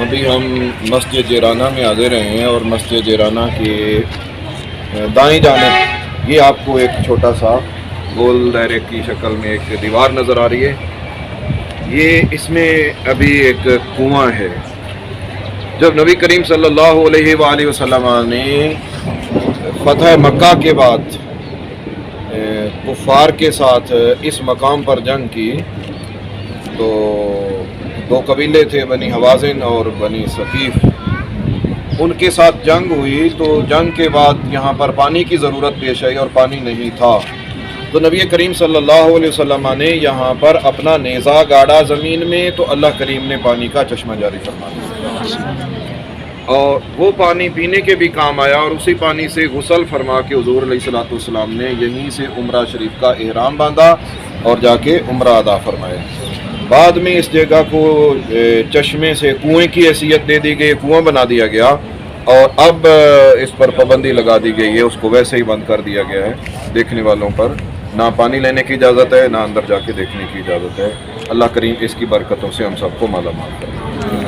ابھی ہم مسجد جیرانہ میں حاضر ہیں اور مسجد جیرانہ کے دائیں جانب یہ آپ کو ایک چھوٹا سا گول دائرے کی شکل میں ایک دیوار نظر آ رہی ہے. یہ اس میں ابھی ایک کنواں ہے. جب نبی کریم صلی اللہ علیہ وآلہ وسلم نے فتح مکہ کے بعد کفار کے ساتھ اس مقام پر جنگ کی تو دو قبیلے تھے، بنی حوازن اور بنی ثقیف. ان کے ساتھ جنگ ہوئی تو جنگ کے بعد یہاں پر پانی کی ضرورت پیش آئی اور پانی نہیں تھا. تو نبی کریم صلی اللہ علیہ وسلم نے یہاں پر اپنا نیزہ گاڑا زمین میں تو اللہ کریم نے پانی کا چشمہ جاری فرما دیا اور وہ پانی پینے کے بھی کام آیا. اور اسی پانی سے غسل فرما کے حضور علیہ الصلوۃ والسلام نے یہیں سے عمرہ شریف کا احرام باندھا اور جا کے عمرہ ادا فرمایا. بعد میں اس جگہ کو چشمے سے کنویں کی حیثیت دے دی گئی، کنواں بنا دیا گیا اور اب اس پر پابندی لگا دی گئی ہے، اس کو ویسے ہی بند کر دیا گیا ہے. دیکھنے والوں پر نہ پانی لینے کی اجازت ہے، نہ اندر جا کے دیکھنے کی اجازت ہے. اللہ کریم اس کی برکتوں سے ہم سب کو مالا مال کرے.